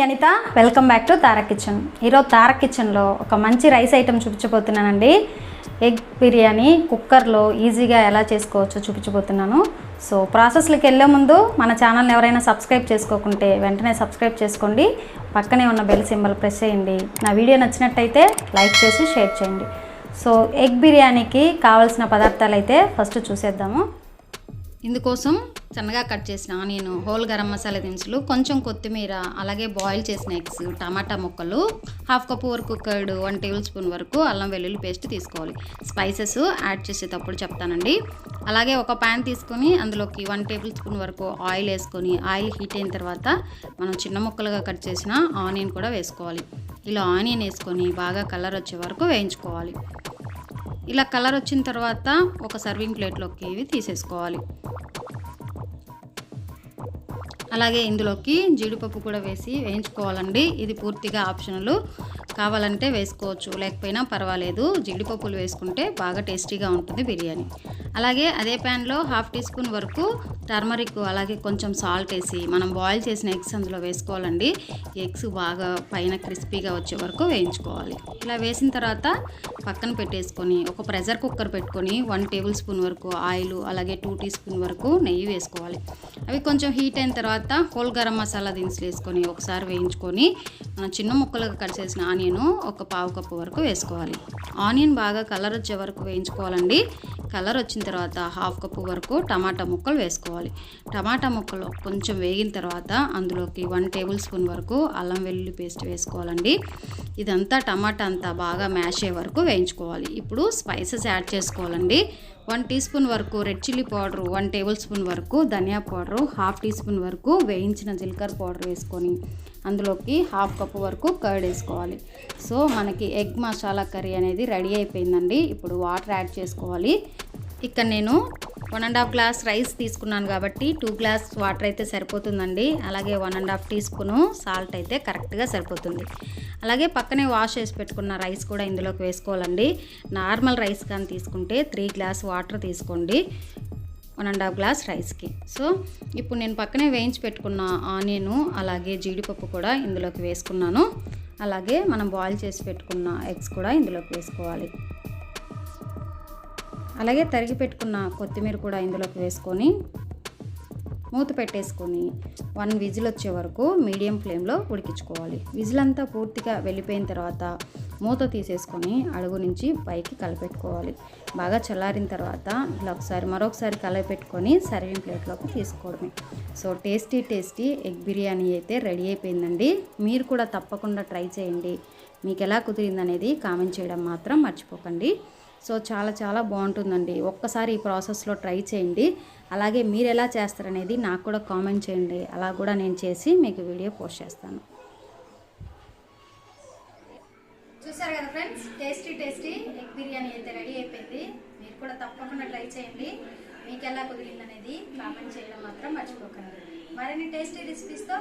Anitha, welcome back to Tarak kitchen. ఈరోజు తారక్ కిచెన్లో ఒక మంచి రైస్ ఐటెం చూపించబోతున్నానండి. ఎగ్ బిర్యానీ కుక్కర్లో ఈజీగా ఎలా చేసుకోవచ్చో చూపించబోతున్నాను. సో ప్రాసెస్లోకి వెళ్ళే ముందు మన ఛానల్ని ఎవరైనా సబ్స్క్రైబ్ చేసుకోకుంటే వెంటనే సబ్స్క్రైబ్ చేసుకోండి. పక్కనే ఉన్న బెల్ సింబల్ ప్రెస్ చేయండి. నా వీడియో నచ్చినట్టయితే లైక్ చేసి షేర్ చేయండి. సో ఎగ్ బిర్యానీకి కావాల్సిన పదార్థాలు అయితే ఫస్ట్ చూసేద్దాము. ఇందుకోసం సన్నగా కట్ చేసిన ఆనియన్, హోల్ గరం మసాలా దినుసులు, కొంచెం కొత్తిమీర, అలాగే బాయిల్ చేసిన ఎగ్స్, టమాటా ముక్కలు, హాఫ్ కప్ వరకు కర్డ్, 1 టేబుల్ స్పూన్ వరకు అల్లం వెల్లుల్లి పేస్ట్ తీసుకోవాలి. స్పైసెస్ యాడ్ చేసేటప్పుడు చెప్తానండి. అలాగే ఒక ప్యాన్ తీసుకొని అందులోకి 1 టేబుల్ స్పూన్ వరకు ఆయిల్ వేసుకొని, ఆయిల్ హీట్ అయిన తర్వాత మనం చిన్న ముక్కలుగా కట్ చేసిన ఆనియన్ కూడా వేసుకోవాలి. ఇలా ఆనియన్ వేసుకొని బాగా కలర్ వచ్చే వరకు వేయించుకోవాలి. ఇలా కలర్ వచ్చిన తర్వాత ఒక సర్వింగ్ ప్లేట్లోకి ఇవి తీసేసుకోవాలి. అలాగే ఇందులోకి జీడిపప్పు కూడా వేసి వేయించుకోవాలండి. ఇది పూర్తిగా ఆప్షనల్, కావాలంటే వేసుకోవచ్చు, లేకపోయినా పర్వాలేదు. జీడిపప్పులు వేసుకుంటే బాగా టేస్టీగా ఉంటుంది బిర్యానీ. అలాగే అదే ప్యాన్లో 1/2 టీ స్పూన్ వరకు టర్మరిక్, అలాగే కొంచెం సాల్ట్ వేసి మనం బాయిల్ చేసిన ఎగ్స్ అందులో వేసుకోవాలండి. ఎగ్స్ బాగా పైన క్రిస్పీగా వచ్చే వరకు వేయించుకోవాలి. ఇలా వేసిన తర్వాత పక్కన పెట్టేసుకొని ఒక ప్రెషర్ కుక్కర్ పెట్టుకొని 1 టేబుల్ స్పూన్ వరకు ఆయిల్, అలాగే 2 టీ స్పూన్ వరకు నెయ్యి వేసుకోవాలి. అవి కొంచెం హీట్ అయిన తర్వాత హోల్ గరం మసాలా దినుసులు వేసుకొని ఒకసారి వేయించుకొని మనం చిన్న ముక్కలుగా కట్ చేసిన ఆనియన్ ఒక 1/2 కప్పు వరకు వేసుకోవాలి. ఆనియన్ బాగా కలర్ వచ్చే వరకు వేయించుకోవాలండి. కలర్ వచ్చిన తర్వాత 1/2 కప్పు వరకు టమాటా ముక్కలు వేసుకోవాలి. టమాటా ముక్కలు కొంచెం వేగిన తర్వాత అందులోకి 1 టేబుల్ స్పూన్ వరకు అల్లం వెల్లుల్లి పేస్ట్ వేసుకోవాలండి. ఇదంతా టమాటా అంతా బాగా మ్యాష్ అయ్యే వరకు వేయించుకోవాలి. ఇప్పుడు స్పైసెస్ యాడ్ చేసుకోవాలండి. 1 టీ స్పూన్ వరకు red chilli powder, 1 table spoon వరకు ధనియా పౌడరు, 1/2 టీ స్పూన్ వరకు వేయించిన జీలకర్ర పౌడర్ వేసుకొని అందులోకి 1/2 కప్పు వరకు కర్డ్ వేసుకోవాలి. సో మనకి ఎగ్ మసాలా కర్రీ అనేది రెడీ అయిపోయిందండి. ఇప్పుడు వాటర్ యాడ్ చేసుకోవాలి. ఇక్కడ నేను 1.5 గ్లాస్ రైస్ తీసుకున్నాను కాబట్టి 2 గ్లాస్ వాటర్ అయితే సరిపోతుందండి. అలాగే 1.5 టీ స్పూను సాల్ట్ అయితే కరెక్ట్గా సరిపోతుంది. అలాగే పక్కనే వాష్ చేసి పెట్టుకున్న రైస్ కూడా ఇందులోకి వేసుకోవాలండి. నార్మల్ రైస్ కానీ తీసుకుంటే 3 గ్లాస్ వాటర్ తీసుకోండి 1.5 గ్లాస్ రైస్కి. సో ఇప్పుడు నేను పక్కనే వేయించి పెట్టుకున్న ఆనియన్, అలాగే జీడిపప్పు కూడా ఇందులోకి వేసుకున్నాను. అలాగే మనం బాయిల్ చేసి పెట్టుకున్న ఎగ్స్ కూడా ఇందులోకి వేసుకోవాలి. అలాగే తరిగి పెట్టుకున్న కొత్తిమీర కూడా ఇందులోకి వేసుకొని మూత పెట్టేసుకొని 1 విజిల్ వచ్చే వరకు మీడియం ఫ్లేమ్లో ఉడికించుకోవాలి. విజిల్ అంతా పూర్తిగా వెళ్ళిపోయిన తర్వాత మూత తీసేసుకొని అడుగు నుంచి పైకి కలిపెట్టుకోవాలి. బాగా చల్లారిన తర్వాత ఇలా మరొకసారి కలిపెట్టుకొని సర్వింగ్ ప్లేట్లోకి తీసుకోవడమే. సో టేస్టీ ఎగ్ బిర్యానీ అయితే రెడీ అయిపోయిందండి. మీరు కూడా తప్పకుండా ట్రై చేయండి. మీకు ఎలా కుదిరిందనేది కామెంట్ చేయడం మాత్రం మర్చిపోకండి. సో చాలా బాగుంటుందండి. ఒక్కసారి ఈ ప్రాసెస్లో ట్రై చేయండి. అలాగే మీరు ఎలా చేస్తారనేది నాకు కూడా కామెంట్ చేయండి. అలా కూడా నేను చేసి మీకు వీడియో పోస్ట్ చేస్తాను. చూసారు కదా ఫ్రెండ్స్, టేస్టీ ఎగ్ బిర్యానీ అయితే రెడీ అయిపోయింది. మీరు కూడా తప్పకుండా ట్రై చేయండి. మీకు ఎలా కుదిరిందనేది కామెంట్ చేయడం మాత్రం మర్చిపోకండి. మరిన్ని టేస్టీ రెసిపీస్తో